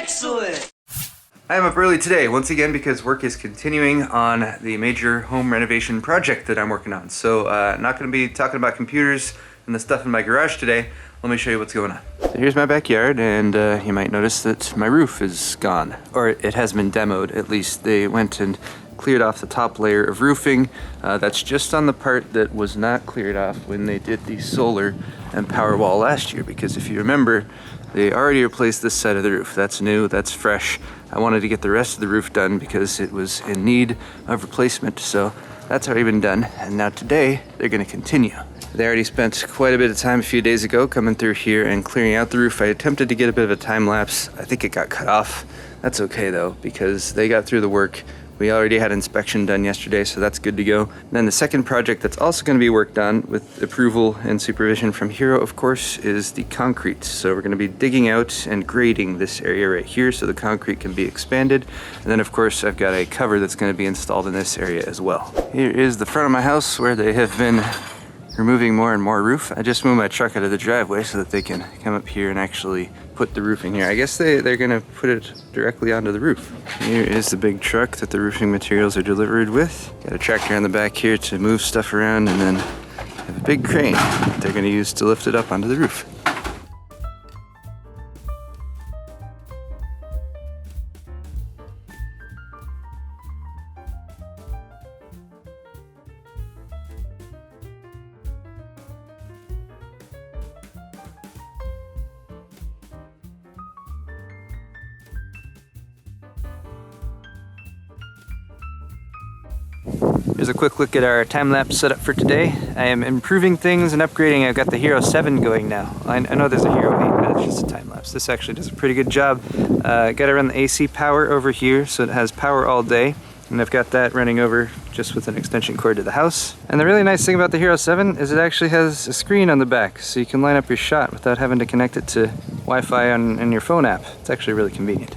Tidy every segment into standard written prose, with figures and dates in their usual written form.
Excellent! I am up early today, once again, because work is continuing on the major home renovation project that I'm working on. So, not going to be talking about computers and the stuff in my garage today. Let me show you what's going on. So here's my backyard, and you might notice that my roof is gone. Or it has been demoed, at least. They went and cleared off the top layer of roofing. That's just on the part that was not cleared off when they did the solar and power wall last year, because if you remember, they already replaced this side of the roof. That's new, that's fresh. I wanted to get the rest of the roof done because it was in need of replacement, so that's already been done. And now today, they're gonna continue. They already spent quite a bit of time a few days ago coming through here and clearing out the roof. I attempted to get a bit of a time lapse. I think it got cut off. That's okay though, because they got through the work. We already had inspection done yesterday, so that's good to go. And then the second project that's also going to be worked on with approval and supervision from Hero, of course, is the concrete. So we're going to be digging out and grading this area right here so the concrete can be expanded. And then of course I've got a cover that's going to be installed in this area as well. Here is the front of my house where they have been removing more and more roof. I just moved my truck out of the driveway so that they can come up here and actually put the roofing here. I guess they're gonna put it directly onto the roof. Here is the big truck that the roofing materials are delivered with. Got a tractor on the back here to move stuff around, and then have a big crane that they're gonna use to lift it up onto the roof. Here's a quick look at our time-lapse setup for today. I am improving things and upgrading. I've got the Hero 7 going now. I know there's a Hero 8, but it's just a time-lapse. This actually does a pretty good job. Got to run the AC power over here, so it has power all day. And I've got that running over just with an extension cord to the house. And the really nice thing about the Hero 7 is it actually has a screen on the back, so you can line up your shot without having to connect it to Wi-Fi on your phone app. It's actually really convenient.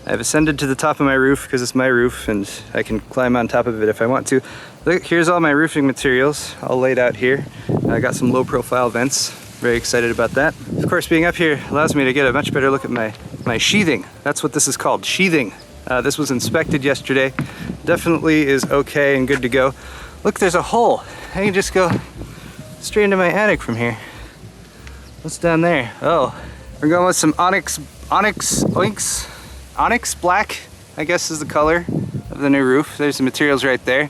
I've ascended to the top of my roof because it's my roof and I can climb on top of it if I want to. Look, here's all my roofing materials all laid out here. I got some low profile vents. Very excited about that. Of course, being up here allows me to get a much better look at my sheathing. That's what this is called, sheathing. This was inspected yesterday. Definitely is okay and good to go. Look, there's a hole. I can just go straight into my attic from here. What's down there? Oh, we're going with some onyx black, I guess, is the color of the new roof. There's the materials right there.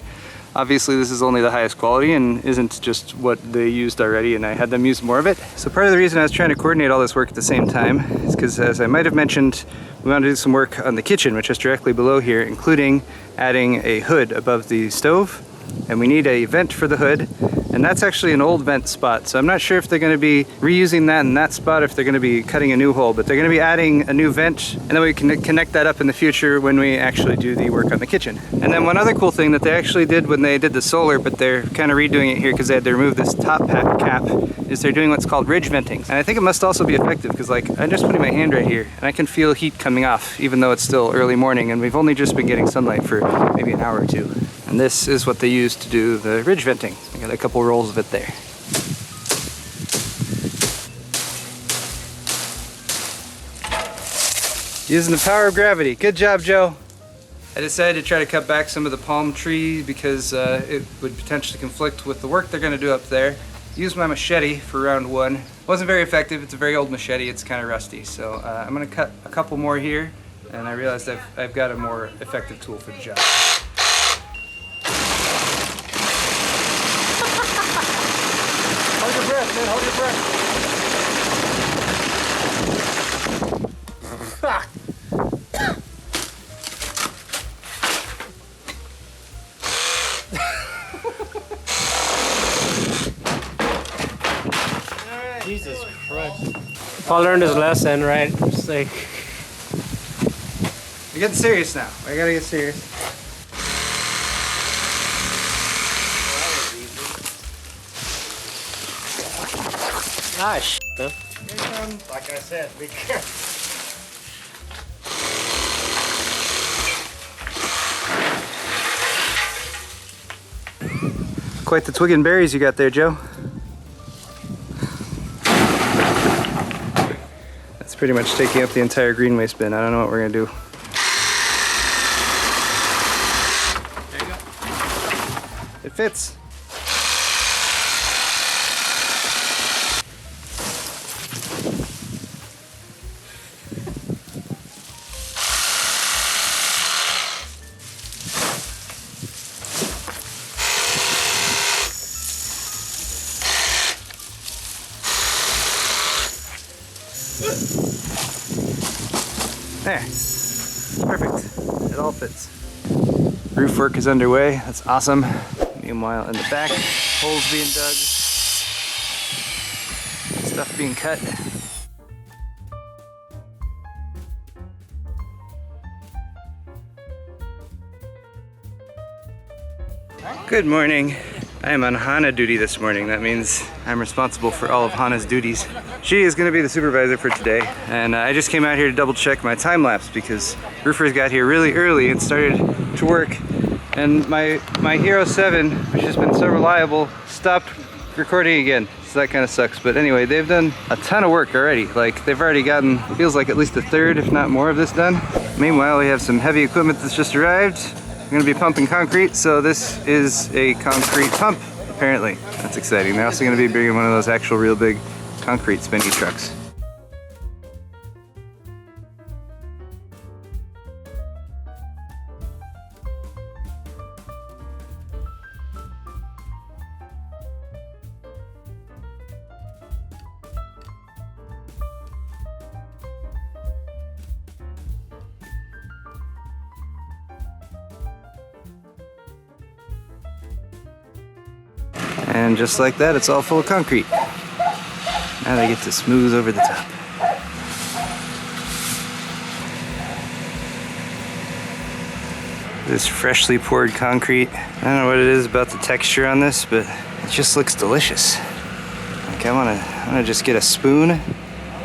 Obviously this is only the highest quality and isn't just what they used already, and I had them use more of it. So part of the reason I was trying to coordinate all this work at the same time is because, as I might have mentioned, we want to do some work on the kitchen, which is directly below here, including adding a hood above the stove. And we need a vent for the hood, and that's actually an old vent spot, so I'm not sure if they're going to be reusing that in that spot, if they're going to be cutting a new hole, but they're going to be adding a new vent, and then we can connect that up in the future when we actually do the work on the kitchen. And then one other cool thing that they actually did when they did the solar, but they're kind of redoing it here because they had to remove this top cap, is they're doing what's called ridge venting. And I think it must also be effective because, like, I'm just putting my hand right here and I can feel heat coming off even though it's still early morning and we've only just been getting sunlight for maybe an hour or two. And this is what they use to do the ridge venting. I got a couple rolls of it there. Using the power of gravity. Good job, Joe. I decided to try to cut back some of the palm tree because it would potentially conflict with the work they're going to do up there. Used my machete for round one. Wasn't very effective. It's a very old machete. It's kind of rusty. So I'm going to cut a couple more here, and I realized I've got a more effective tool for the job. Hold your breath, man. Hold your breath. Jesus Christ. Paul learned his lesson, right? It's like... We're getting serious now. I gotta get serious. Ah, shit, huh? Like I said, be careful. Quite the twig and berries you got there, Joe. pretty much taking up the entire green waste bin. I don't know what we're gonna do. There you go. It fits. There, perfect, it all fits. Roof work is underway, that's awesome. Meanwhile, in the back, holes being dug, stuff being cut. Good morning. I am on Hana duty this morning. That means I'm responsible for all of Hana's duties. She is going to be the supervisor for today, and I just came out here to double check my time lapse because roofers got here really early and started to work, and my Hero 7, which has been so reliable, stopped recording again. So that kind of sucks. But anyway, they've done a ton of work already. Like, they've already gotten, feels like at least a third, if not more of this done. Meanwhile, we have some heavy equipment that's just arrived. We're gonna be pumping concrete, so this is a concrete pump, apparently. That's exciting. They're also gonna be bringing one of those actual real big concrete spinny trucks. And just like that, it's all full of concrete. Now they get to smooth over the top. This freshly poured concrete. I don't know what it is about the texture on this, but it just looks delicious. Like, I wanna just get a spoon,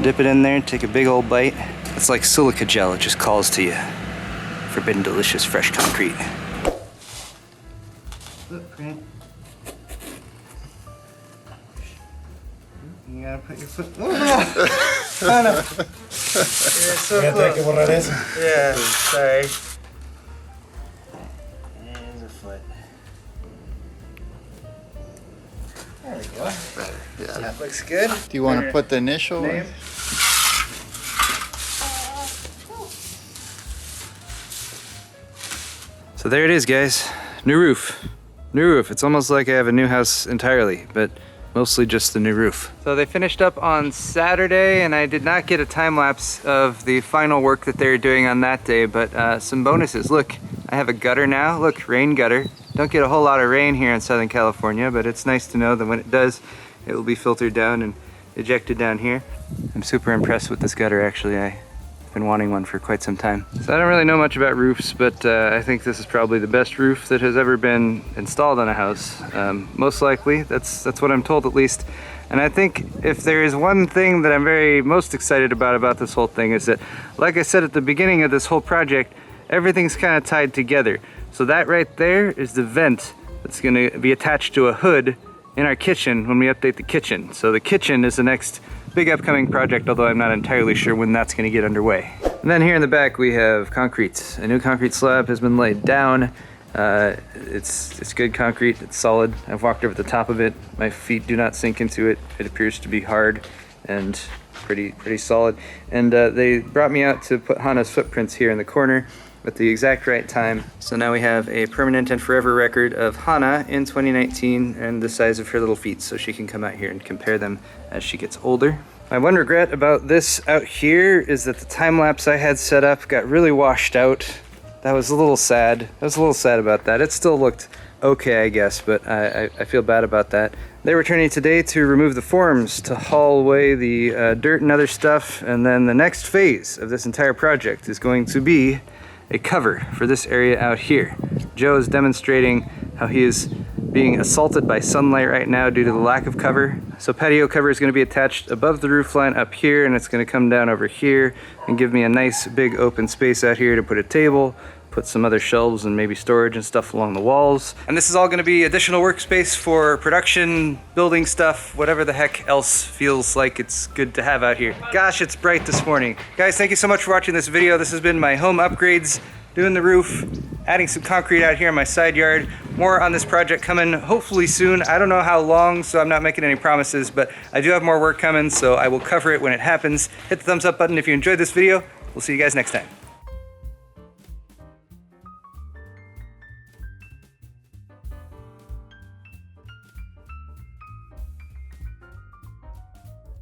dip it in there, take a big old bite. It's like silica gel, it just calls to you. Forbidden delicious fresh concrete. Footprint. You gotta put your foot. Oh no! Oh no! You're so close. Yeah, sorry. There's a foot. There we go. Yeah. That looks good. Do you want to put the initial name? So there it is, guys. New roof. New roof. It's almost like I have a new house entirely, but mostly just the new roof. So they finished up on Saturday, and I did not get a time lapse of the final work that they were doing on that day, but some bonuses. Look, I have a gutter now. Look, rain gutter. Don't get a whole lot of rain here in Southern California, but it's nice to know that when it does, it will be filtered down and ejected down here. I'm super impressed with this gutter, actually. I've been wanting one for quite some time. So I don't really know much about roofs, but I think this is probably the best roof that has ever been installed on a house. Most likely, that's what I'm told at least. And I think if there is one thing that I'm most excited about this whole thing is that, like I said at the beginning of this whole project, everything's kind of tied together. So that right there is the vent that's gonna be attached to a hood in our kitchen when we update the kitchen. So the kitchen is the next big upcoming project, although I'm not entirely sure when that's going to get underway. And then here in the back we have concrete. A new concrete slab has been laid down. It's good concrete, it's solid. I've walked over the top of it. My feet do not sink into it. It appears to be hard and pretty solid. And they brought me out to put Hana's footprints here in the corner at the exact right time. So now we have a permanent and forever record of Hana in 2019 and the size of her little feet, so she can come out here and compare them as she gets older. My one regret about this out here is that the time lapse I had set up got really washed out. That was a little sad. I was a little sad about that. It still looked okay, I guess, but I feel bad about that. They're returning today to remove the forms, to haul away the dirt and other stuff, and then the next phase of this entire project is going to be a cover for this area out here. Joe is demonstrating how he is being assaulted by sunlight right now due to the lack of cover. So patio cover is going to be attached above the roof line up here, and it's going to come down over here and give me a nice big open space out here to put a table, put some other shelves and maybe storage and stuff along the walls. And this is all gonna be additional workspace for production, building stuff, whatever the heck else feels like it's good to have out here. Gosh, it's bright this morning. Guys, thank you so much for watching this video. This has been my home upgrades, doing the roof, adding some concrete out here in my side yard. More on this project coming hopefully soon. I don't know how long, so I'm not making any promises, but I do have more work coming, so I will cover it when it happens. Hit the thumbs up button if you enjoyed this video. We'll see you guys next time.